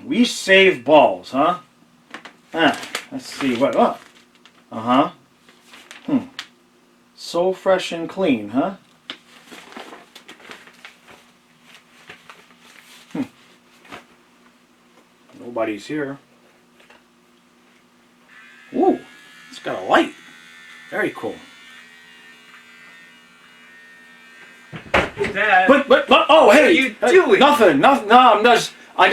We save balls, huh? Let's see what. Oh. So fresh and clean, huh? Nobody's here. Ooh, it's got a light. Very cool. Dad, But oh, hey, what are you doing? Nothing. No, I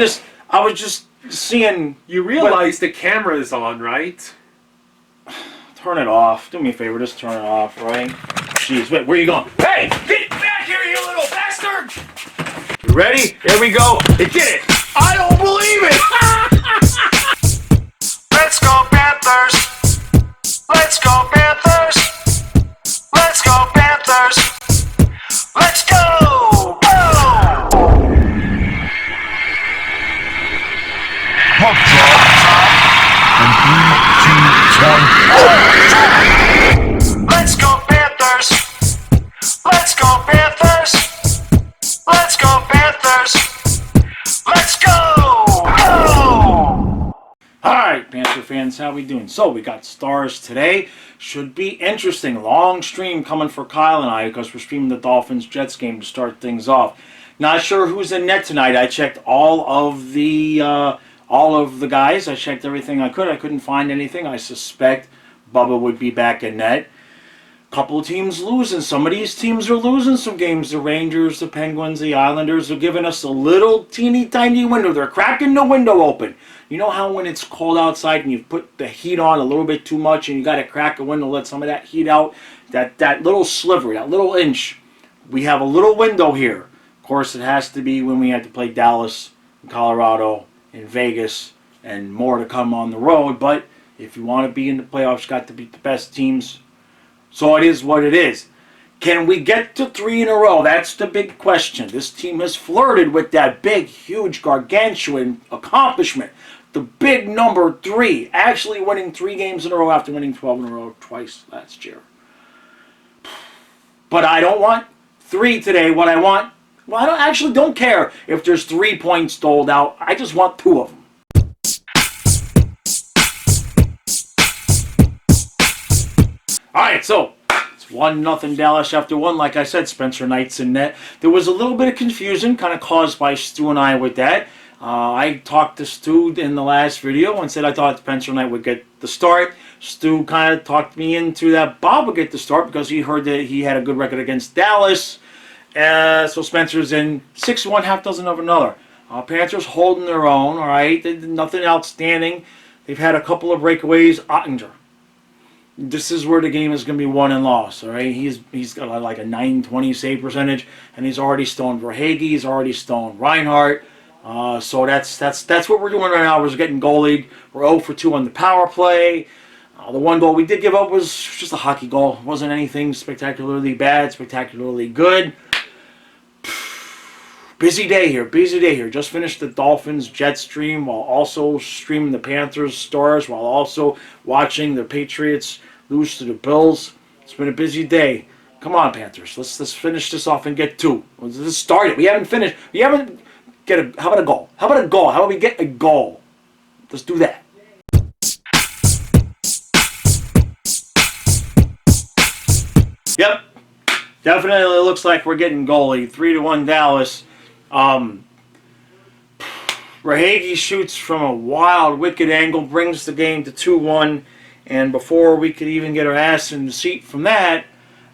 was just seeing. You realize the camera is on, right? Turn it off. Do me a favor, just turn it off, right? Jeez, wait, where are you going? Hey, get back here, you little bastard! You ready? Here we go. Hey, get it! I don't believe it! Let's go Panthers! Let's go Panthers! Let's go Panthers! Let's go! Go! Puck drop. And 3, 2, 1. Let's go Panthers! Let's go Panthers! Let's go Panthers! Let's go! Go! Alright, Panther fans, how we doing? So, we got Stars today. Should be interesting. Long stream coming for Kyle and I because we're streaming the Dolphins-Jets game to start things off. Not sure who's in net tonight. I checked all of the guys. I checked everything I could. I couldn't find anything. I suspect Bubba would be back in net. Couple of teams losing. Some of these teams are losing some games. The Rangers, the Penguins, the Islanders are giving us a little teeny tiny window. They're cracking the window open. You know how when it's cold outside and you put the heat on a little bit too much and you got to crack a window, let some of that heat out, that little sliver, that little inch. We have a little window here. Of course, it has to be when we have to play Dallas, and Colorado, and Vegas, and more to come on the road. But if you want to be in the playoffs, you got to beat the best teams. So it is what it is. Can we get to 3 in a row? That's the big question. This team has flirted with that big, huge, gargantuan accomplishment. The big number 3. Actually winning 3 games in a row after winning 12 in a row twice last year. But I don't want 3 today. What I want, well, I don't care if there's 3 points doled out. I just want 2 of them. Alright, so it's 1-0 Dallas after 1. Like I said, Spencer Knight's in net. There was a little bit of confusion kind of caused by Stu and I with that. I talked to Stu in the last video and said I thought Spencer Knight would get the start. Stu kind of talked me into that Bob would get the start because he heard that he had a good record against Dallas. So Spencer's in 6-1, half dozen of another. Panthers holding their own, all right. They did nothing outstanding. They've had a couple of breakaways. Ottinger. This is where the game is going to be won and lost, all right? He's got like a 920 save percentage, and he's already stoned Verhaeghe. He's already stoned Reinhardt. So that's what we're doing right now. We're getting goalied. We're 0 for 2 on the power play. The one goal we did give up was just a hockey goal. It wasn't anything spectacularly bad, spectacularly good. Busy day here, busy day here. Just finished the Dolphins-Jets stream while also streaming the Panthers-Stars, while also watching the Patriots lose to the Bills. It's been a busy day. Come on, Panthers. Let's finish this off and get 2. Let's start it. We haven't finished. We haven't get a. How about a goal? How about a goal? How about we get a goal? Let's do that. Yep. Definitely looks like we're getting goalie. 3-1 Dallas. Verhaeghe shoots from a wild, wicked angle, brings the game to 2-1, and before we could even get our ass in the seat from that,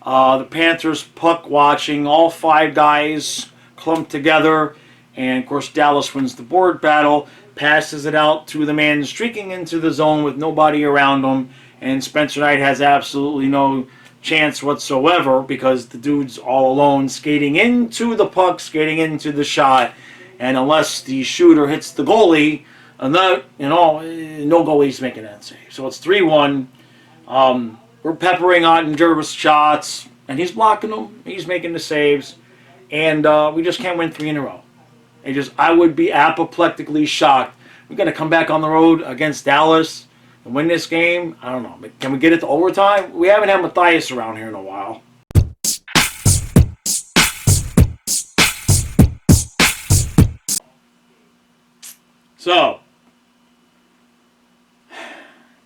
the Panthers puck watching, all 5 guys clumped together, and of course Dallas wins the board battle, passes it out to the man streaking into the zone with nobody around him, and Spencer Knight has absolutely no chance whatsoever because the dude's all alone skating into the puck, skating into the shot, and unless the shooter hits the goalie, no goalie's making that save. So it's 3-1. We're peppering Ottinger with shots, and he's blocking them. He's making the saves, and we just can't win 3 in a row. I would be apoplectically shocked. We're going to come back on the road against Dallas and win this game. I don't know. Can we get it to overtime? We haven't had Matthias around here in a while. So,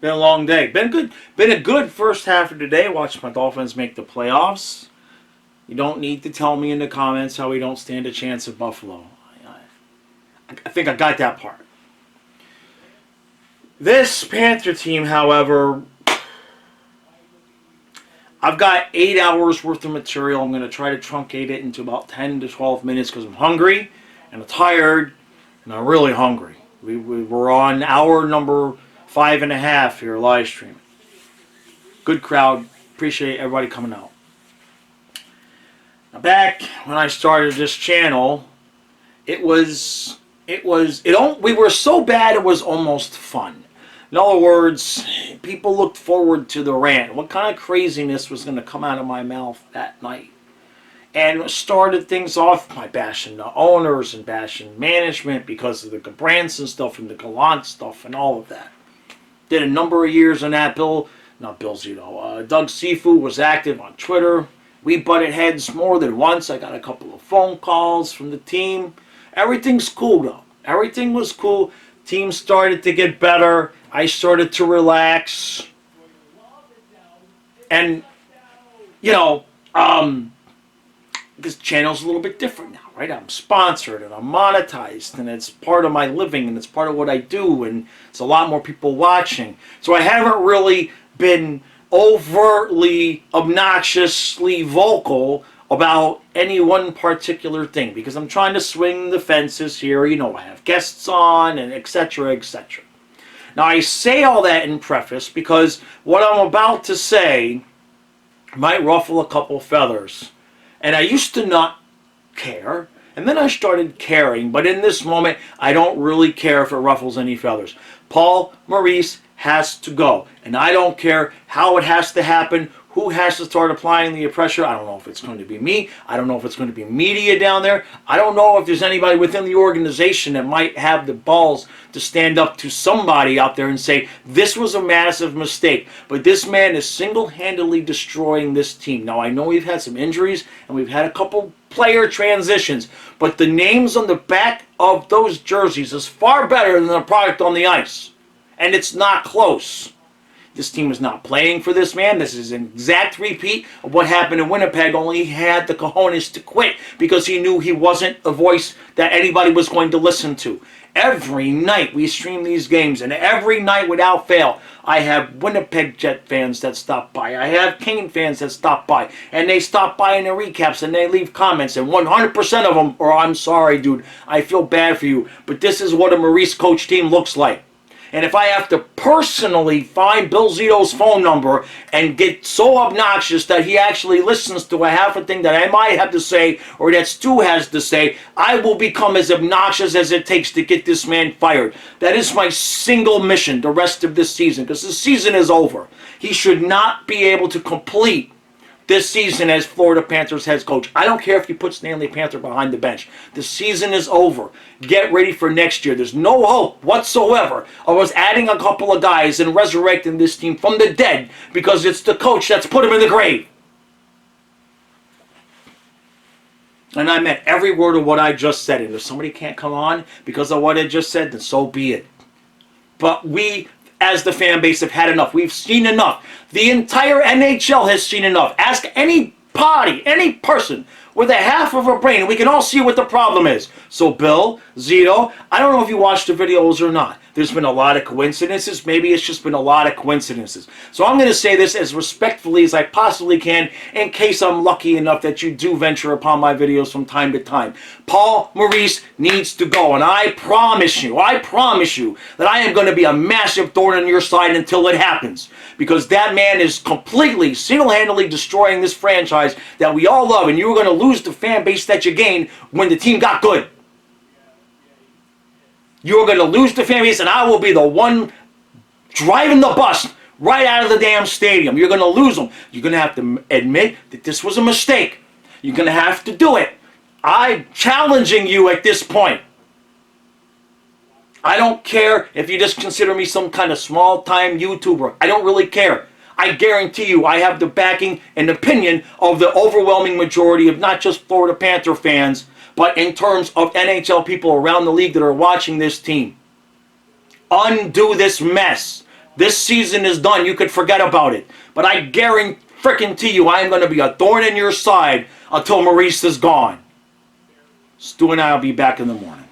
been a long day. Been a good first half of the day. Watched my Dolphins make the playoffs. You don't need to tell me in the comments how we don't stand a chance at Buffalo. I think I got that part. This Panther team, however, I've got 8 hours worth of material. I'm going to try to truncate it into about 10 to 12 minutes because I'm hungry and I'm tired and I'm really hungry. We're on hour number 5.5 here live streaming. Good crowd. Appreciate everybody coming out. Now back when I started this channel, we were so bad it was almost fun. In other words, people looked forward to the rant. What kind of craziness was going to come out of my mouth that night? And started things off by bashing the owners and bashing management because of the Branson stuff and the Gallant stuff and all of that. Did a number of years on that. Doug Sifu was active on Twitter. We butted heads more than once. I got a couple of phone calls from the team. Everything's cool though. Everything was cool. Team started to get better. I started to relax. And, this channel's a little bit different now, right? I'm sponsored and I'm monetized and it's part of my living and it's part of what I do and it's a lot more people watching. So I haven't really been overtly, obnoxiously vocal about any one particular thing because I'm trying to swing the fences here. I have guests on and etc., etc. Now, I say all that in preface because what I'm about to say might ruffle a couple feathers. And I used to not care, and then I started caring, but in this moment, I don't really care if it ruffles any feathers. Paul Maurice has to go, and I don't care how it has to happen, who has to start applying the pressure. I don't know if it's going to be me. I don't know if it's going to be media down there. I don't know if there's anybody within the organization that might have the balls to stand up to somebody out there and say, this was a massive mistake. But this man is single-handedly destroying this team. Now, I know we've had some injuries and we've had a couple player transitions, but the names on the back of those jerseys is far better than the product on the ice. And it's not close. This team is not playing for this man. This is an exact repeat of what happened in Winnipeg, only he had the cojones to quit because he knew he wasn't a voice that anybody was going to listen to. Every night we stream these games, and every night without fail, I have Winnipeg Jet fans that stop by. I have Kane fans that stop by, and they stop by in the recaps, and they leave comments, and 100% of them are, I'm sorry, dude, I feel bad for you, but this is what a Maurice coach team looks like. And if I have to personally find Bill Zito's phone number and get so obnoxious that he actually listens to a half a thing that I might have to say or that Stu has to say, I will become as obnoxious as it takes to get this man fired. That is my single mission the rest of this season, because the season is over. He should not be able to complete this season as Florida Panthers head coach. I don't care if you put Stanley Panther behind the bench. The season is over. Get ready for next year. There's no hope whatsoever of us adding a couple of guys and resurrecting this team from the dead because it's the coach that's put him in the grave. And I meant every word of what I just said. And if somebody can't come on because of what I just said, then so be it. But we, as the fan base, have had enough. We've seen enough. The entire NHL has seen enough. Ask any party, any person with a half of a brain, and we can all see what the problem is. So Bill, Zito, I don't know if you watched the videos or not. There's been a lot of coincidences. Maybe it's just been a lot of coincidences. So I'm going to say this as respectfully as I possibly can in case I'm lucky enough that you do venture upon my videos from time to time. Paul Maurice needs to go, and I promise you that I am going to be a massive thorn on your side until it happens. Because that man is completely, single-handedly destroying this franchise that we all love, and you were going to lose the fan base that you gained when the team got good. You're going to lose the fan base, and I will be the one driving the bus right out of the damn stadium. You're going to lose them. You're going to have to admit that this was a mistake. You're going to have to do it. I'm challenging you at this point. I don't care if you just consider me some kind of small-time YouTuber. I don't really care. I guarantee you I have the backing and opinion of the overwhelming majority of not just Florida Panther fans, but in terms of NHL people around the league that are watching this team. undo this mess. This season is done. You could forget about it. But I guarantee you, I am going to be a thorn in your side until Maurice is gone. Stu and I will be back in the morning.